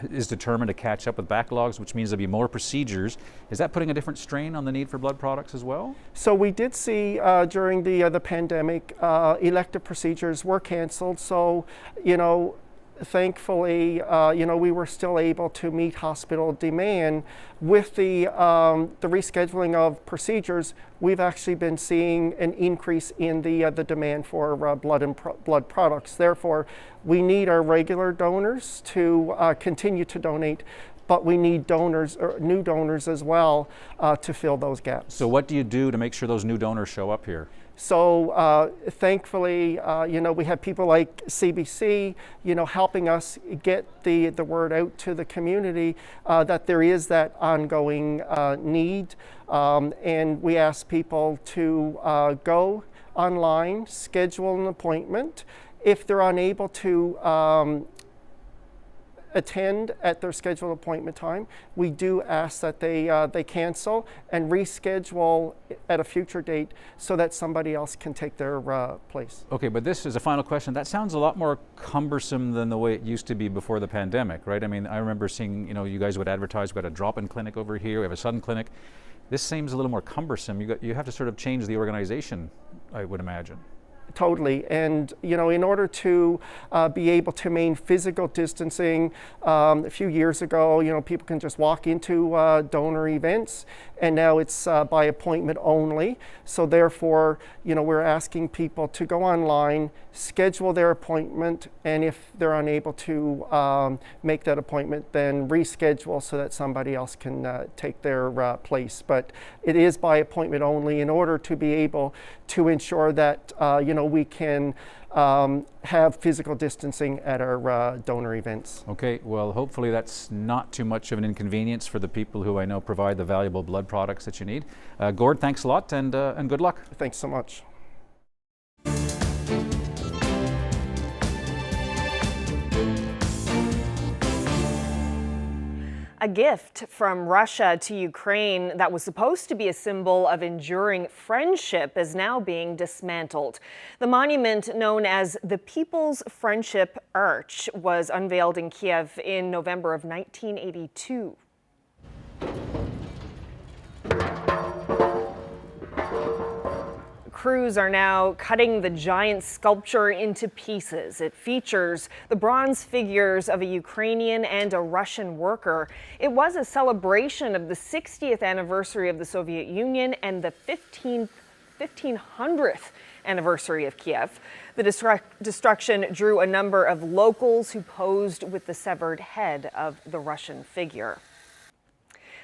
Speaker 3: is determined to catch up with backlogs, which means there'll be more procedures. Is that putting a different strain on the need for blood products as well?
Speaker 9: So we did see during the pandemic, elective procedures were canceled. So, you know, thankfully, you know, we were still able to meet hospital demand. With the rescheduling of procedures, we've actually been seeing an increase in the demand for blood products. Therefore, we need our regular donors to continue to donate, but we need donors, or new donors as well, to fill those gaps.
Speaker 3: So what do you do to make sure those new donors show up here?
Speaker 9: So thankfully, you know, we have people like CBC, you know, helping us get the word out to the community that there is that ongoing need. And we ask people to go online, schedule an appointment. If they're unable to attend at their scheduled appointment time, we do ask that they cancel and reschedule at a future date so that somebody else can take their place.
Speaker 3: Okay, but this is a final question. That sounds a lot more cumbersome than the way it used to be before the pandemic, right? I mean, I remember seeing, you know, you guys would advertise, we've got a drop-in clinic over here, we have a sudden clinic. This seems a little more cumbersome. You have to sort of change the organization, I would imagine.
Speaker 9: Totally, and you know, in order to be able to maintain physical distancing, a few years ago, you know, people can just walk into donor events, and now it's by appointment only. So therefore, you know, we're asking people to go online, schedule their appointment, and if they're unable to make that appointment, then reschedule so that somebody else can take their place. But it is by appointment only in order to be able to ensure that you know, we can have physical distancing at our donor events.
Speaker 3: Okay, well, hopefully that's not too much of an inconvenience for the people who I know provide the valuable blood products that you need. Gord, thanks a lot, and good luck.
Speaker 9: Thanks so much.
Speaker 4: A gift from Russia to Ukraine that was supposed to be a symbol of enduring friendship is now being dismantled. The monument, known as the People's Friendship Arch, was unveiled in Kiev in November of 1982. Crews are now cutting the giant sculpture into pieces. It features the bronze figures of a Ukrainian and a Russian worker. It was a celebration of the 60th anniversary of the Soviet Union and the 1500th anniversary of Kiev. The destruction drew a number of locals who posed with the severed head of the Russian figure.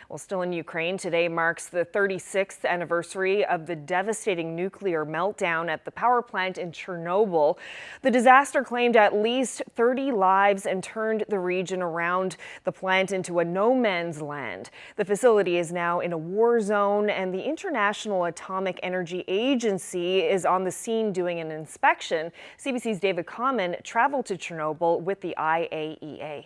Speaker 4: Well, still in Ukraine, today marks the 36th anniversary of the devastating nuclear meltdown at the power plant in Chernobyl. The disaster claimed at least 30 lives and turned the region around the plant into a no-man's land. The facility is now in a war zone, and the International Atomic Energy Agency is on the scene doing an inspection. CBC's David Common traveled to Chernobyl with the IAEA.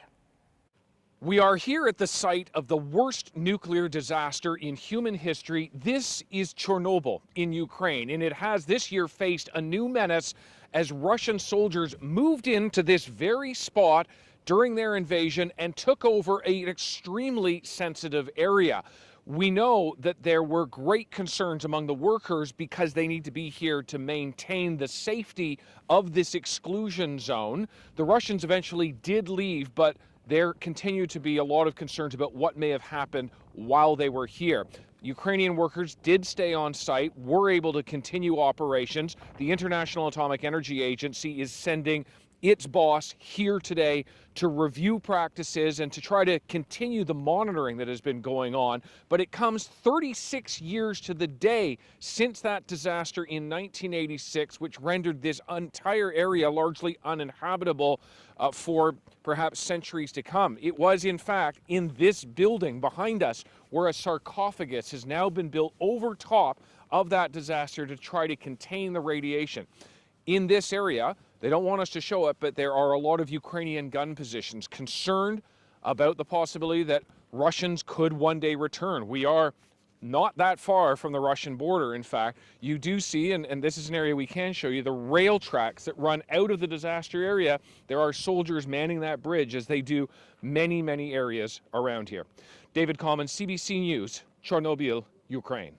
Speaker 6: We are here at the site of the worst nuclear disaster in human history. This is Chernobyl in Ukraine, and it has this year faced a new menace as Russian soldiers moved into this very spot during their invasion and took over an extremely sensitive area. We know that there were great concerns among the workers because they need to be here to maintain the safety of this exclusion zone. The Russians eventually did leave, but there continued to be a lot of concerns about what may have happened while they were here. Ukrainian workers did stay on site, were able to continue operations. The International Atomic Energy Agency is sending its boss here today to review practices and to try to continue the monitoring that has been going on. But it comes 36 years to the day since that disaster in 1986, which rendered this entire area largely uninhabitable for perhaps centuries to come. It was, in fact, in this building behind us where a sarcophagus has now been built over top of that disaster to try to contain the radiation. In this area, they don't want us to show it, but there are a lot of Ukrainian gun positions concerned about the possibility that Russians could one day return. We are not that far from the Russian border, in fact. You do see, and this is an area we can show you, the rail tracks that run out of the disaster area. There are soldiers manning that bridge as they do many, many areas around here. David Common, CBC News, Chernobyl, Ukraine.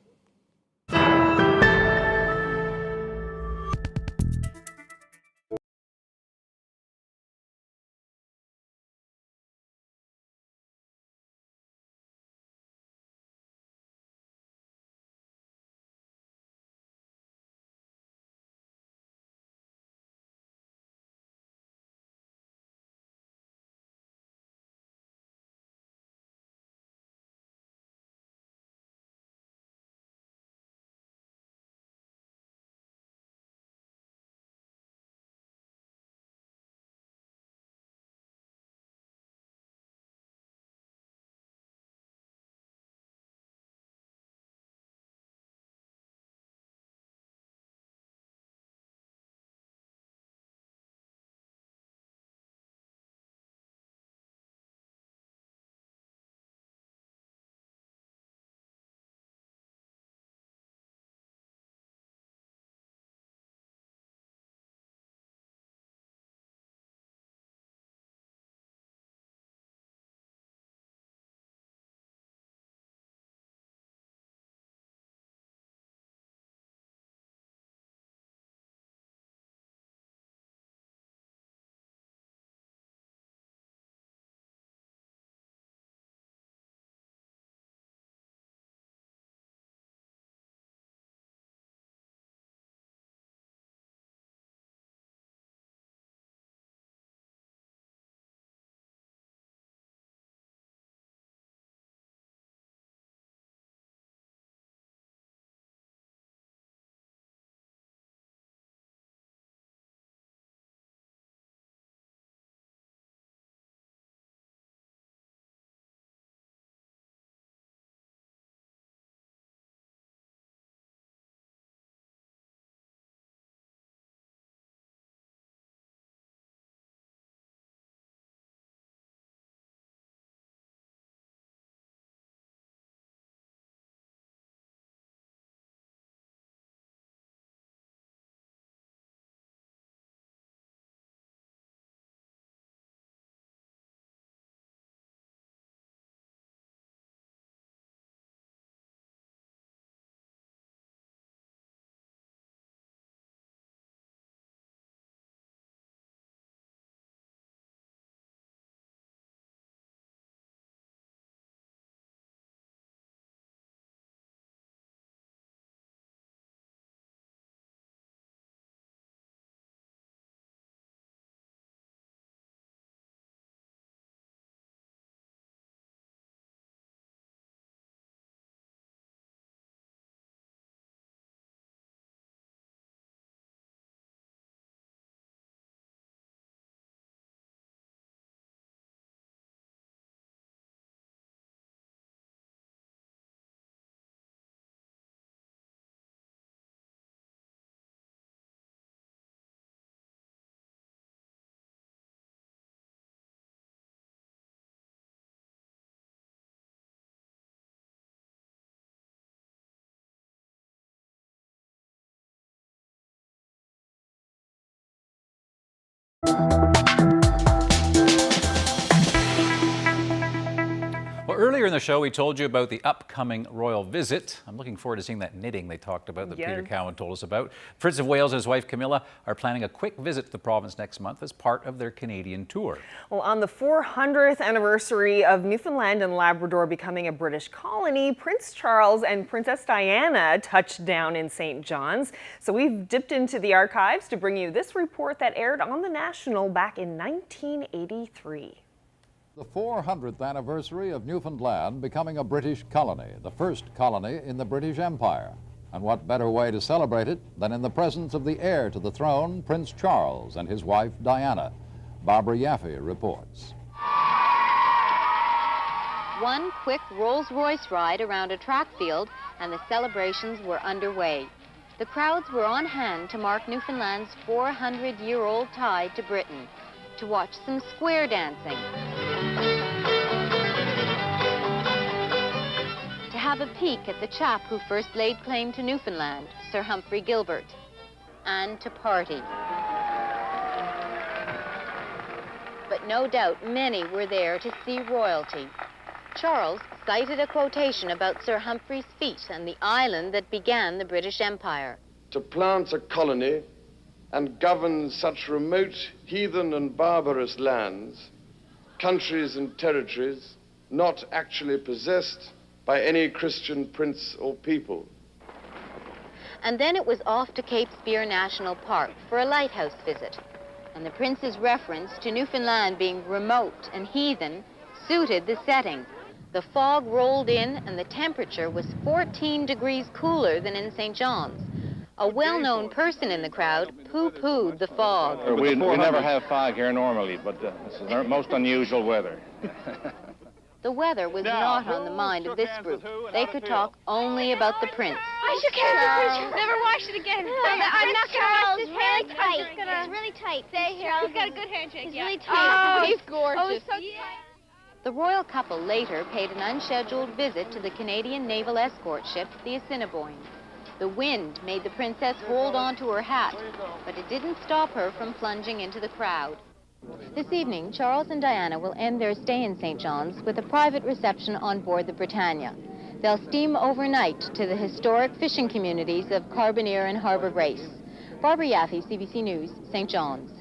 Speaker 3: Well, earlier in the show, we told you about the upcoming royal visit. I'm looking forward to seeing that knitting they talked about that Peter Cowan told us about. Prince of Wales and his wife Camilla are planning a quick visit to the province next month as part of their Canadian tour.
Speaker 4: Well, on the 400th anniversary of Newfoundland and Labrador becoming a British colony, Prince Charles and Princess Diana touched down in St. John's. So we've dipped into the archives to bring you this report that aired on the National back in 1983.
Speaker 10: The 400th anniversary of Newfoundland becoming a British colony, the first colony in the British Empire. And what better way to celebrate it than in the presence of the heir to the throne, Prince Charles, and his wife Diana. Barbara Yaffe reports.
Speaker 11: One quick Rolls-Royce ride around a track field and the celebrations were underway. The crowds were on hand to mark Newfoundland's 400-year-old tie to Britain, to watch some square dancing, to have a peek at the chap who first laid claim to Newfoundland, Sir Humphrey Gilbert, and to party. But no doubt many were there to see royalty. Charles cited a quotation about Sir Humphrey's feat and the island that began the British Empire.
Speaker 12: To plant a colony and govern such remote, heathen and barbarous lands, countries and territories not actually possessed by any Christian prince or people.
Speaker 11: And then it was off to Cape Spear National Park for a lighthouse visit. And the prince's reference to Newfoundland being remote and heathen suited the setting. The fog rolled in and the temperature was 14 degrees cooler than in St. John's. A well-known person in the crowd pooh-poohed the fog.
Speaker 13: We never have fog here normally, but this is our most unusual weather.
Speaker 11: The weather was not on the mind of this group. They could talk only about the prince.
Speaker 15: I shook hands with Prince. Never watched it again. I'm not going to watch this hand. It's really tight. Say here, he's got a good handshake. It's really tight.
Speaker 11: Oh,
Speaker 15: he's gorgeous.
Speaker 11: Oh, so tight. The royal couple later paid an unscheduled visit to the Canadian naval escort ship, the Assiniboine. The wind made the princess hold on to her hat, but it didn't stop her from plunging into the crowd. This evening, Charles and Diana will end their stay in St. John's with a private reception on board the Britannia. They'll steam overnight to the historic fishing communities of Carbonear and Harbour Grace. Barbara Yaffe, CBC News, St. John's.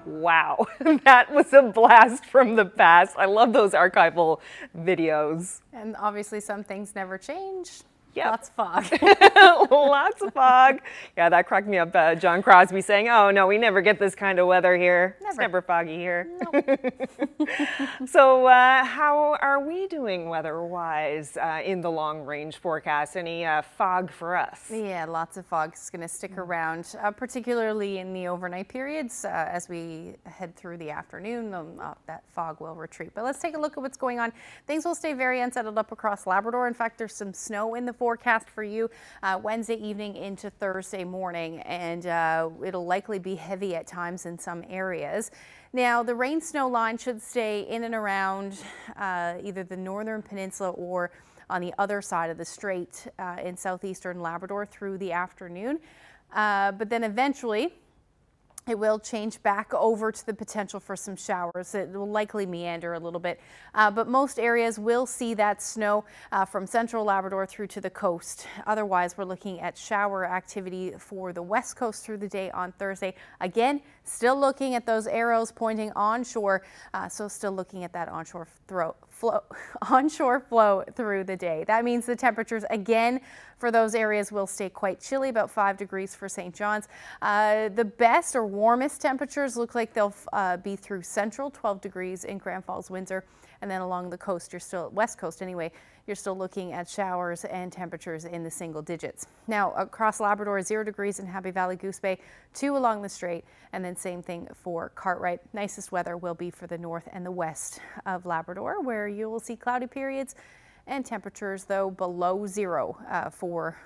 Speaker 4: Wow, that was a blast from the past. I love those archival videos.
Speaker 5: And obviously some things never change.
Speaker 4: Yep.
Speaker 5: Lots of fog.
Speaker 4: Lots of fog. Yeah, that cracked me up. John Crosby saying, oh no, we never get this kind of weather here. It's never foggy here. Nope. So how are we doing weather-wise in the long-range forecast? Any fog for us?
Speaker 5: Yeah, lots of fog is going to stick around, particularly in the overnight periods. As we head through the afternoon, that fog will retreat. But let's take a look at what's going on. Things will stay very unsettled up across Labrador. In fact, there's some snow in the forecast for you Wednesday evening into Thursday morning, and it'll likely be heavy at times in some areas. Now, the rain snow line should stay in and around either the northern peninsula or on the other side of the strait in southeastern Labrador through the afternoon. But then eventually it will change back over to the potential for some showers. It will likely meander a little bit, but most areas will see that snow from central Labrador through to the coast. Otherwise, we're looking at shower activity for the west coast through the day on Thursday. Again, still looking at those arrows pointing onshore, so still looking at that onshore flow through the day. That means the temperatures again for those areas will stay quite chilly, about 5 degrees for St. John's. The best or warmest temperatures look like they'll be through central, 12 degrees in Grand Falls, Windsor, and then along the coast, you're still, west coast anyway, you're still looking at showers and temperatures in the single digits. Now, across Labrador, 0 degrees in Happy Valley, Goose Bay, 2 along the strait, and then same thing for Cartwright. Nicest weather will be for the north and the west of Labrador, where you will see cloudy periods and temperatures, though, below 0 for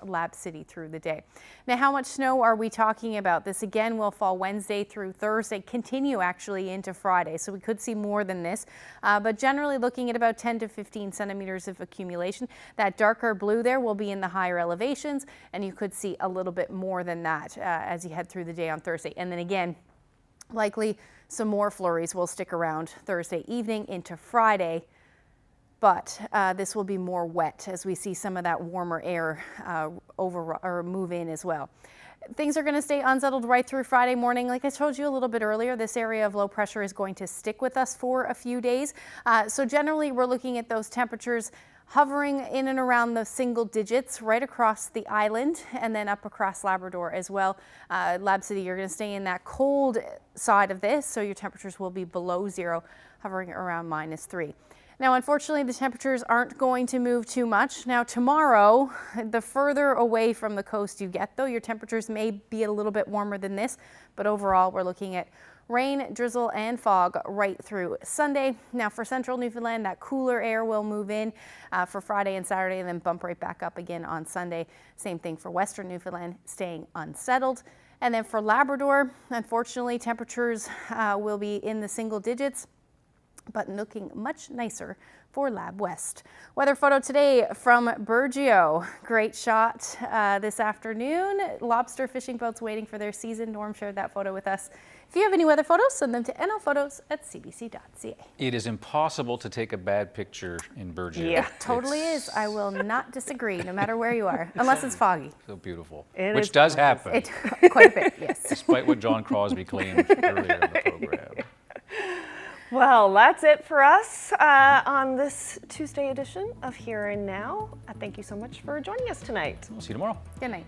Speaker 5: Lab City through the day. Now, how much snow are we talking about? This again will fall Wednesday through Thursday, continue actually into Friday, so we could see more than this, but generally looking at about 10 to 15 centimeters of accumulation. That darker blue there will be in the higher elevations, and you could see a little bit more than that as you head through the day on Thursday. And then again, likely some more flurries will stick around Thursday evening into Friday. But this will be more wet as we see some of that warmer air move in as well. Things are going to stay unsettled right through Friday morning. Like I told you a little bit earlier, this area of low pressure is going to stick with us for a few days. So generally, we're looking at those temperatures hovering in and around the single digits right across the island and then up across Labrador as well. Lab City, you're going to stay in that cold side of this, so your temperatures will be below zero, hovering around -3. Now, unfortunately, the temperatures aren't going to move too much. Now, tomorrow, the further away from the coast you get, though, your temperatures may be a little bit warmer than this, but overall, we're looking at rain, drizzle, and fog right through Sunday. Now, for central Newfoundland, that cooler air will move in for Friday and Saturday and then bump right back up again on Sunday. Same thing for western Newfoundland, staying unsettled. And then for Labrador, unfortunately, temperatures will be in the single digits, but looking much nicer for Lab West. Weather photo today from Burgeo. Great shot this afternoon. Lobster fishing boats waiting for their season. Norm shared that photo with us. If you have any weather photos, send them to nlphotos@cbc.ca.
Speaker 3: It is impossible to take a bad picture in Burgeo.
Speaker 5: Yeah, it totally is. I will not disagree, no matter where you are, unless it's foggy.
Speaker 3: So beautiful.
Speaker 5: Which
Speaker 3: does happen.
Speaker 5: Quite a bit, yes.
Speaker 3: Despite what John Crosby claimed earlier in the program.
Speaker 4: Well, that's it for us on this Tuesday edition of Here and Now. Thank you so much for joining us tonight.
Speaker 3: We'll see you tomorrow.
Speaker 5: Good night.